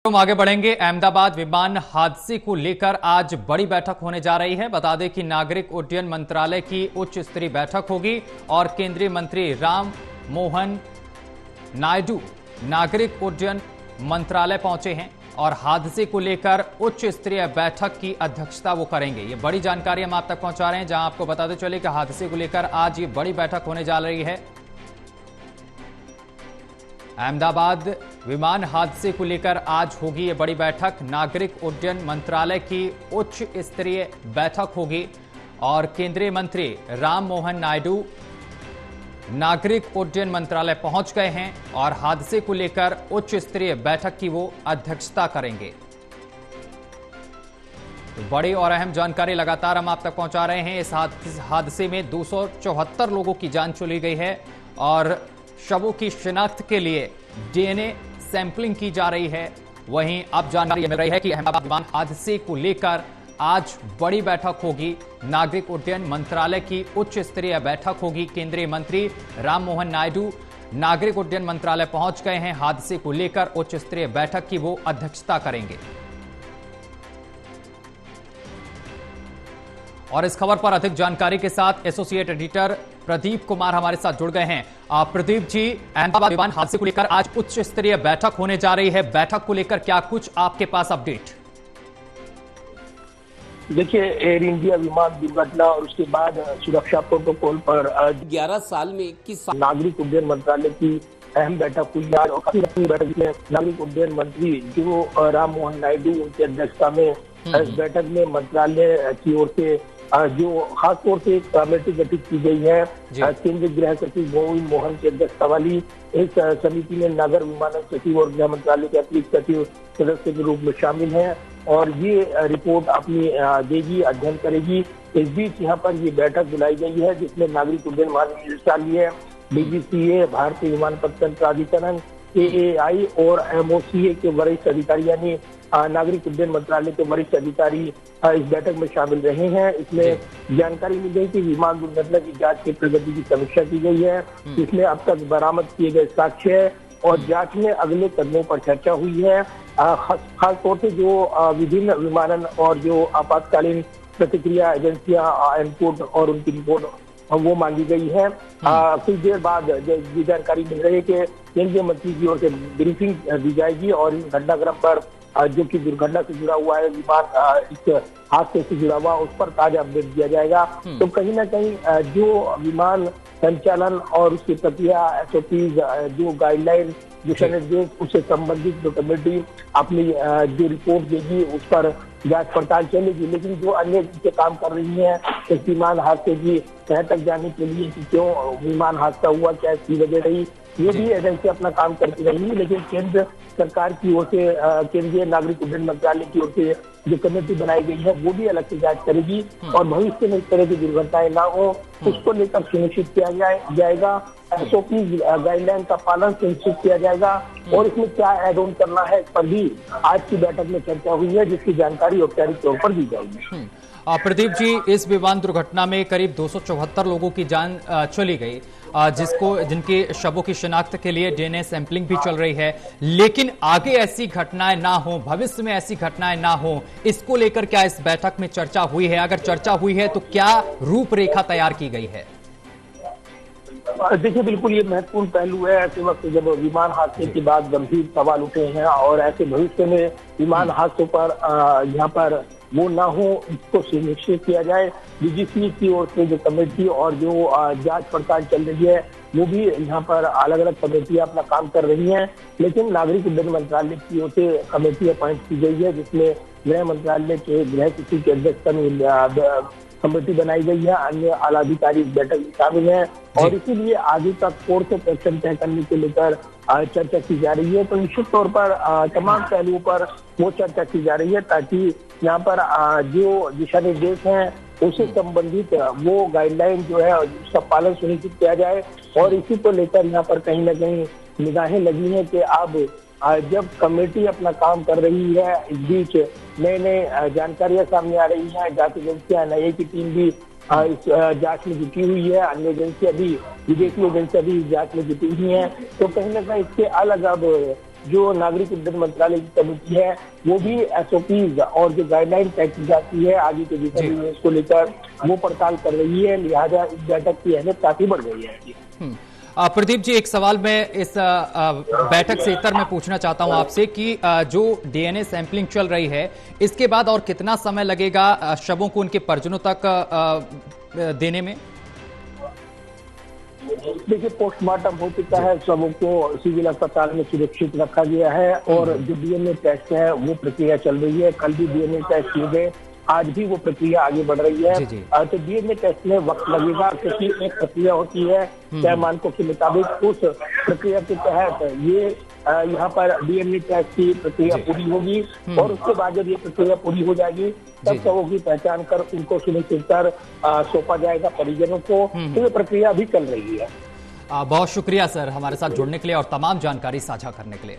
हम आगे बढ़ेंगे। अहमदाबाद विमान हादसे को लेकर आज बड़ी बैठक होने जा रही है। बता दें कि नागरिक उड्डयन मंत्रालय की उच्च स्तरीय बैठक होगी और केंद्रीय मंत्री राम मोहन नायडू नागरिक उड्डयन मंत्रालय पहुंचे हैं और हादसे को लेकर उच्च स्तरीय बैठक की अध्यक्षता वो करेंगे। ये बड़ी जानकारी हम आप तक पहुंचा रहे हैं, जहां आपको बताते चले कि हादसे को लेकर आज ये बड़ी बैठक होने जा रही है। अहमदाबाद विमान हादसे को लेकर आज होगी ये बड़ी बैठक। नागरिक उड्डयन मंत्रालय की उच्च स्तरीय बैठक होगी और केंद्रीय मंत्री राम मोहन नायडू नागरिक उड्डयन मंत्रालय पहुंच गए हैं और हादसे को लेकर उच्च स्तरीय बैठक की वो अध्यक्षता करेंगे। तो बड़ी और अहम जानकारी लगातार हम आप तक पहुंचा रहे हैं। इस हादसे में 274 लोगों की जान चली गई है और शवों की शिनाख्त के लिए डीएनए सैंपलिंग की जा रही है। वहीं अब जानकारी मिल रही है कि अहमदाबाद विमान हादसे को लेकर आज बड़ी बैठक होगी। नागरिक उड्डयन मंत्रालय की उच्च स्तरीय बैठक होगी। केंद्रीय मंत्री राम मोहन नायडू नागरिक उड्डयन मंत्रालय पहुंच गए हैं। हादसे को लेकर उच्च स्तरीय बैठक की वो अध्यक्षता करेंगे। और इस खबर पर अधिक जानकारी के साथ एसोसिएट एडिटर प्रदीप कुमार हमारे साथ जुड़ गए हैं। प्रदीप जी, अहमदाबाद विमान हादसे को लेकर आज उच्च स्तरीय बैठक होने जा रही है। बैठक को लेकर क्या कुछ आपके पास अपडेट? देखिए, एयर इंडिया विमान दुर्घटना और उसके बाद सुरक्षा प्रोटोकॉल पर 11 साल में 21 नागरिक उड्डयन मंत्रालय की अहम बैठक हुई है और काफी अपनी बैठक में नागरिक उड्डयन मंत्री जो राम मोहन नायडू उनकी अध्यक्षता में इस बैठक में मंत्रालय की ओर से जो खासतौर से एक कमेटी गठित की गई है केंद्रीय गृह सचिव गोविंद मोहन की अध्यक्षता वाली इस समिति में नागर विमानन सचिव और गृह मंत्रालय के अतिरिक्त सचिव सदस्य के रूप में शामिल हैं और ये रिपोर्ट अपनी देगी, अध्ययन करेगी। इस बीच यहाँ पर ये बैठक बुलाई गई है जिसमें नागरिक उड्डयन महानिदेशालय, डीजीसीए, भारतीय विमानपत्तन प्राधिकरण, एएआई और एमओसीए के वरिष्ठ अधिकारी यानी नागरिक उड्डयन मंत्रालय के वरिष्ठ अधिकारी इस बैठक में शामिल रहे हैं। इसमें जानकारी मिल गई कि विमान दुर्घटना की जांच की प्रगति की समीक्षा की गई है। इसमें अब तक बरामद किए गए साक्ष्य और जांच में अगले कदमों पर चर्चा हुई है। खासतौर से जो विभिन्न विमानन और जो आपातकालीन प्रतिक्रिया एजेंसियां इनपुट और उनकी रिपोर्ट वो मांगी गई है। कुछ देर बाद ये जानकारी मिल रही है कि केंद्रीय मंत्री की ओर से ब्रीफिंग दी जाएगी और इस घटनाक्रम पर जो कि दुर्घटना से जुड़ा हुआ है, विमान इस हादसे से जुड़ा हुआ, उस पर ताजा अपडेट दिया जाएगा। तो कहीं ना कहीं जो विमान संचालन और उसकी प्रक्रिया, एसओपीज, जो गाइडलाइन, दिशा निर्देश, उससे संबंधित जो कमेटी अपनी जो रिपोर्ट देगी उस पर जांच पड़ताल चलेगी। लेकिन जो अन्य चीजें काम कर रही हैं इस विमान हादसे की तह तक जाने के लिए कि क्यों विमान हादसा हुआ, क्या इसकी वजह रही, ये भी एजेंसी अपना काम करती रहेंगी। लेकिन केंद्र सरकार की ओर से, केंद्रीय नागरिक उड्डयन मंत्रालय की ओर से जो कमेटी बनाई गई है वो भी अलग से जांच करेगी और भविष्य में इस तरह की दुर्घटनाएं ना हो उसको लेकर सुनिश्चित किया जाएगा। एसओपी गाइडलाइन का पालन सुनिश्चित किया जाएगा और इसमें क्या एड ऑन करना है इस पर भी आज की बैठक में चर्चा हुई है, जिसकी जानकारी औपचारिक तौर पर दी जाएगी। प्रदीप जी, इस विमान दुर्घटना में करीब 274 लोगों की जान चली गई, जिनके शवों की शिनाख्त के लिए डीएनए सैंपलिंग भी चल रही है। लेकिन आगे ऐसी घटनाएं ना हो, भविष्य में ऐसी घटनाएं ना हो, इसको लेकर क्या इस बैठक में चर्चा हुई है? अगर चर्चा हुई है तो क्या रूपरेखा तैयार की गई है? देखिए, बिल्कुल ये महत्वपूर्ण पहलू है। ऐसे वक्त जब विमान हादसे के बाद गंभीर सवाल उठे हैं और ऐसे भविष्य में विमान हादसों पर यहाँ पर वो ना हो, इसको सुनिश्चित किया जाए। डीजीसी की ओर से जो कमेटी और जो जांच पड़ताल चल रही है वो भी यहाँ पर अलग अलग कमेटियां अपना काम कर रही हैं। लेकिन नागरिक उड्डयन मंत्रालय की ओर से कमेटी अपॉइंट की गई है जिसमें गृह मंत्रालय के गृह सचिव के अध्यक्षता में कमेटी बनाई गई है। अन्य आला अधिकारी इस बैठक में शामिल हैं और इसीलिए आगे का कोर्स ऑफ एक्शन तय करने को लेकर चर्चा की जा रही है। तो निश्चित तौर पर तमाम पहलुओं पर वो चर्चा की जा रही है ताकि यहाँ पर जो दिशा निर्देश हैं उससे संबंधित वो गाइडलाइन जो है उसका पालन सुनिश्चित किया जाए। और इसी को लेकर यहाँ पर कहीं ना कहीं निगाहें लगी हैं कि अब जब कमेटी अपना काम कर रही है, इस बीच नए नए जानकारियां सामने आ रही हैं। जांच एजेंसियां, एनआईए की टीम भी इस जांच में जुटी हुई है, अन्य एजेंसियां भी, विदेशी एजेंसियां भी जांच में जुटी हुई हैं। तो कहीं ना कहीं इसके अलग अब जो नागरिक उड्डयन मंत्रालय की कमेटी है वो भी एसओपीज और जो गाइडलाइन तय की जाती है आगे के दिशा निर्देश को लेकर वो पड़ताल कर रही है। लिहाजा इस बैठक की अहमियत काफी बढ़ गई है। प्रदीप जी, एक सवाल मैं इस बैठक से इतर में पूछना चाहता हूं आपसे कि जो डीएनए सैंपलिंग चल रही है इसके बाद और कितना समय लगेगा शवों को उनके परिजनों तक देने में? देखिए, पोस्टमार्टम हो चुका है, शवों को सिविल अस्पताल में सुरक्षित रखा गया है और जो डीएनए टेस्ट है वो प्रक्रिया चल रही है। कल भी डीएनए टेस्ट किए गए, आज भी वो प्रक्रिया आगे बढ़ रही है। तो डीएनए टेस्ट में वक्त लगेगा क्योंकि एक प्रक्रिया होती है तय मानकों के मुताबिक। उस प्रक्रिया के तहत ये यहाँ पर डीएनए टेस्ट की प्रक्रिया पूरी होगी और उसके बाद जब ये प्रक्रिया पूरी हो जाएगी तब शवों की पहचान कर उनको सुनिश्चित कर सौंपा जाएगा परिजनों को। तो ये प्रक्रिया अभी चल रही है। बहुत शुक्रिया सर हमारे साथ जुड़ने के लिए और तमाम जानकारी साझा करने के लिए।